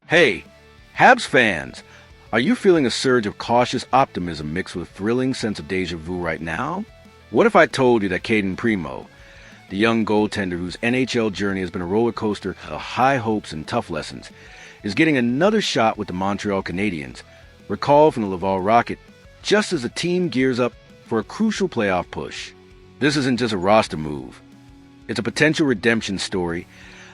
Hey, Habs fans! Are you feeling a surge of cautious optimism mixed with a thrilling sense of deja vu right now? What if I told you that Cayden Primeau, the young goaltender whose NHL journey has been a roller coaster of high hopes and tough lessons, is getting another shot with the Montreal Canadiens, recalled from the Laval Rocket, just as the team gears up for a crucial playoff push? This isn't just a roster move. It's a potential redemption story,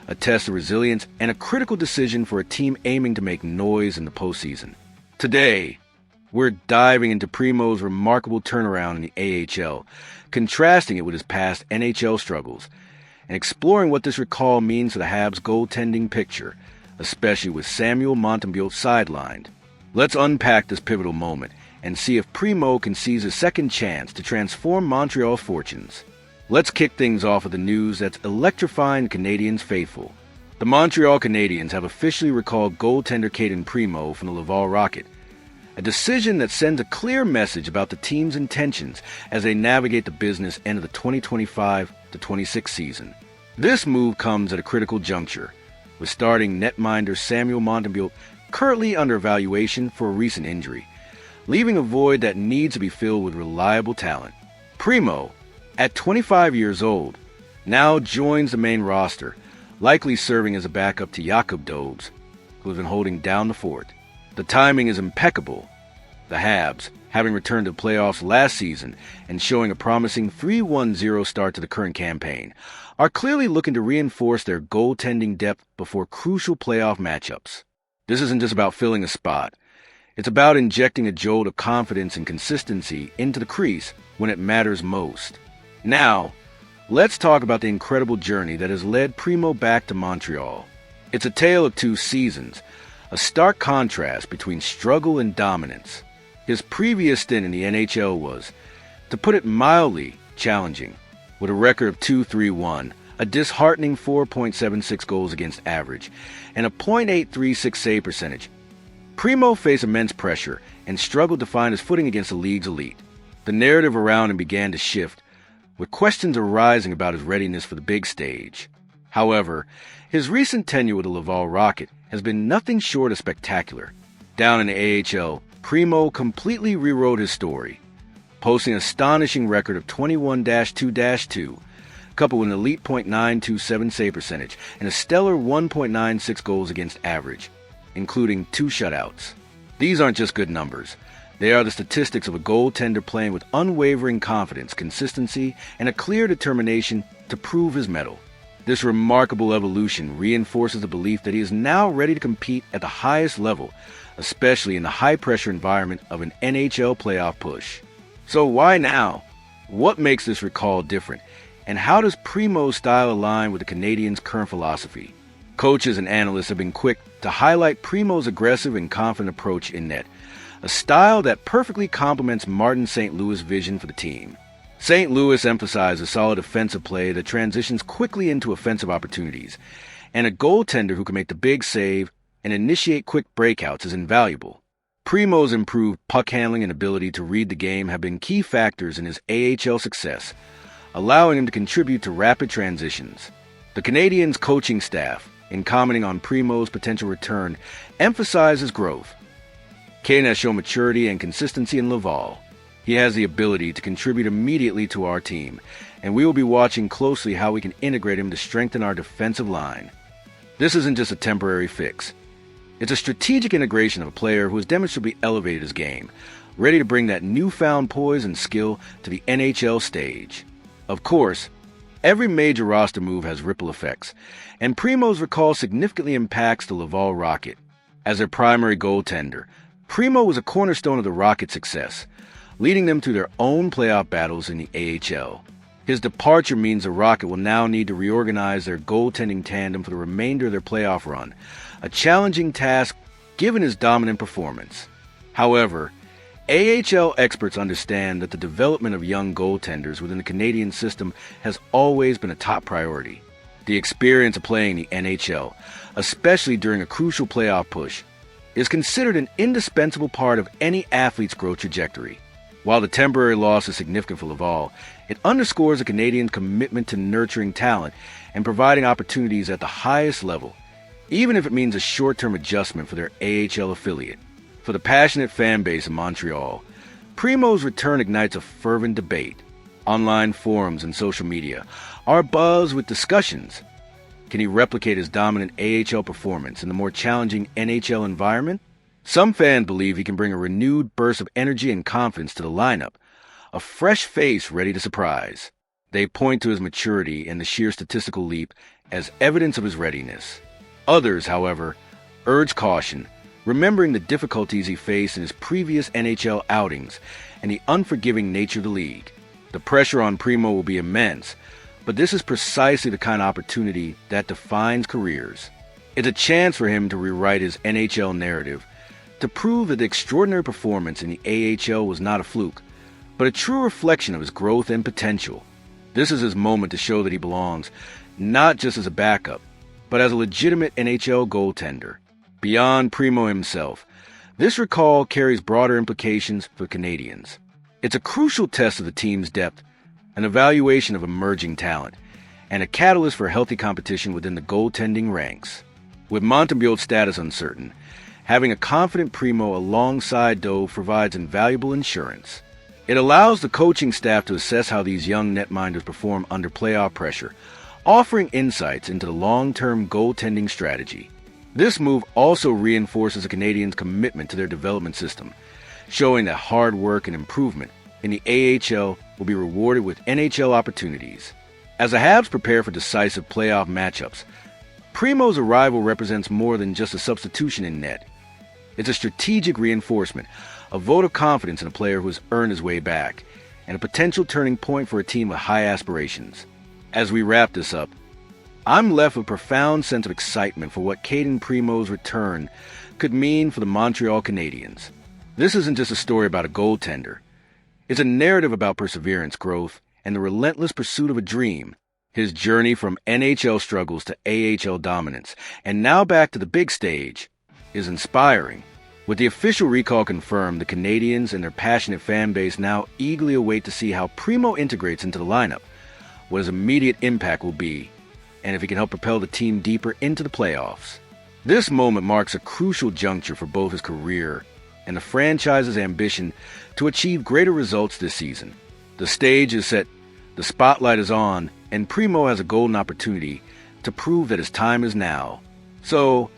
a test of resilience, and a critical decision for a team aiming to make noise in the postseason. Today, we're diving into Primeau's remarkable turnaround in the AHL, contrasting it with his past NHL struggles, and exploring what this recall means for the Habs' goaltending picture, especially with Samuel Montembeault sidelined. Let's unpack this pivotal moment and see if Primeau can seize a second chance to transform Montreal's fortunes. Let's kick things off with the news that's electrifying Canadiens faithful. The Montreal Canadiens have officially recalled goaltender Cayden Primeau from the Laval Rocket, a decision that sends a clear message about the team's intentions as they navigate the business end of the 2025-26 season. This move comes at a critical juncture, with starting netminder Samuel Montembeault currently under evaluation for a recent injury, leaving a void that needs to be filled with reliable talent. Primeau, at 25 years old, now joins the main roster, likely serving as a backup to Jakob Dobes, who has been holding down the fort. The timing is impeccable. The Habs, having returned to the playoffs last season and showing a promising 3-1-0 start to the current campaign, are clearly looking to reinforce their goaltending depth before crucial playoff matchups. This isn't just about filling a spot. It's about injecting a jolt of confidence and consistency into the crease when it matters most. Now, let's talk about the incredible journey that has led Primeau back to Montreal. It's a tale of two seasons, a stark contrast between struggle and dominance. His previous stint in the NHL was, to put it mildly, challenging, with a record of 2-3-1, a disheartening 4.76 goals against average, and a .836 save percentage. Primeau faced immense pressure and struggled to find his footing against the league's elite. The narrative around him began to shift, with questions arising about his readiness for the big stage. However, his recent tenure with the Laval Rocket has been nothing short of spectacular. Down in the AHL, Primeau completely rewrote his story, posting an astonishing record of 21-2-2, coupled with an elite .927 save percentage and a stellar 1.96 goals against average, including 2 shutouts. These aren't just good numbers. They are the statistics of a goaltender playing with unwavering confidence, consistency, and a clear determination to prove his mettle. This remarkable evolution reinforces the belief that he is now ready to compete at the highest level, especially in the high-pressure environment of an NHL playoff push. So why now? What makes this recall different? And how does Primeau's style align with the Canadiens' current philosophy? Coaches and analysts have been quick to highlight Primeau's aggressive and confident approach in net, a style that perfectly complements Martin St. Louis' vision for the team. St. Louis emphasizes solid offensive play that transitions quickly into offensive opportunities, and a goaltender who can make the big save and initiate quick breakouts is invaluable. Primeau's improved puck handling and ability to read the game have been key factors in his AHL success, allowing him to contribute to rapid transitions. The Canadiens' coaching staff, in commenting on Primeau's potential return, emphasizes growth. Cayden has shown maturity and consistency in Laval. He has the ability to contribute immediately to our team, and we will be watching closely how we can integrate him to strengthen our defensive line. This isn't just a temporary fix. It's a strategic integration of a player who has demonstrably elevated his game, ready to bring that newfound poise and skill to the NHL stage. Of course, every major roster move has ripple effects, and Primeau's recall significantly impacts the Laval Rocket. As their primary goaltender, Primeau was a cornerstone of the Rocket's success, leading them through their own playoff battles in the AHL. His departure means the Rocket will now need to reorganize their goaltending tandem for the remainder of their playoff run, a challenging task given his dominant performance. However, AHL experts understand that the development of young goaltenders within the Canadian system has always been a top priority. The experience of playing the NHL, especially during a crucial playoff push, is considered an indispensable part of any athlete's growth trajectory. While the temporary loss is significant for Laval, it underscores the Canadiens' commitment to nurturing talent and providing opportunities at the highest level. even if it means a short-term adjustment for their AHL affiliate. For the passionate fan base in Montreal, Primeau's return ignites a fervent debate. Online forums and social media are abuzz with discussions. Can he replicate his dominant AHL performance in the more challenging NHL environment? Some fans believe he can bring a renewed burst of energy and confidence to the lineup, a fresh face ready to surprise. They point to his maturity and the sheer statistical leap as evidence of his readiness. Others, however, urge caution, remembering the difficulties he faced in his previous NHL outings and the unforgiving nature of the league. The pressure on Primeau will be immense, but this is precisely the kind of opportunity that defines careers. It's a chance for him to rewrite his NHL narrative, to prove that the extraordinary performance in the AHL was not a fluke, but a true reflection of his growth and potential. This is his moment to show that he belongs, not just as a backup, but as a legitimate NHL goaltender. Beyond Primeau himself, this recall carries broader implications for the Canadiens. It's a crucial test of the team's depth, an evaluation of emerging talent, and a catalyst for healthy competition within the goaltending ranks. With Montembeault's status uncertain, having a confident Primeau alongside Dove provides invaluable insurance. It allows the coaching staff to assess how these young netminders perform under playoff pressure, offering insights into the long-term goaltending strategy. This move also reinforces the Canadiens' commitment to their development system, showing that hard work and improvement in the AHL will be rewarded with NHL opportunities. As the Habs prepare for decisive playoff matchups, Primeau's arrival represents more than just a substitution in net. It's a strategic reinforcement, a vote of confidence in a player who has earned his way back, and a potential turning point for a team with high aspirations. As we wrap this up, I'm left with a profound sense of excitement for what Cayden Primeau's return could mean for the Montreal Canadiens. This isn't just a story about a goaltender. It's a narrative about perseverance, growth, and the relentless pursuit of a dream. His journey from NHL struggles to AHL dominance, and now back to the big stage, is inspiring. With the official recall confirmed, the Canadiens and their passionate fan base now eagerly await to see how Primeau integrates into the lineup, what his immediate impact will be, and if he can help propel the team deeper into the playoffs. This moment marks a crucial juncture for both his career and the franchise's ambition to achieve greater results this season. The stage is set, the spotlight is on, and Primeau has a golden opportunity to prove that his time is now. So,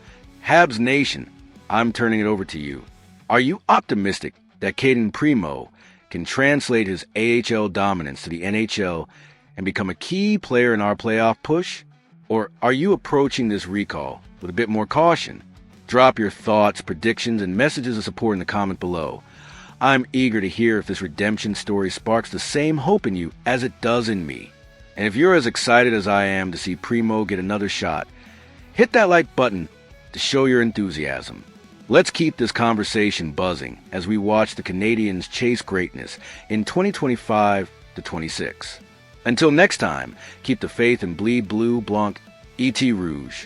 Habs Nation, I'm turning it over to you. Are you optimistic that Cayden Primeau can translate his AHL dominance to the NHL and become a key player in our playoff push? Or are you approaching this recall with a bit more caution? Drop your thoughts, predictions, and messages of support in the comment below. I'm eager to hear if this redemption story sparks the same hope in you as it does in me. And if you're as excited as I am to see Primeau get another shot, hit that like button to show your enthusiasm. Let's keep this conversation buzzing as we watch the Canadiens chase greatness in 2025-26. Until next time, keep the faith and bleed blue, blanc, et rouge.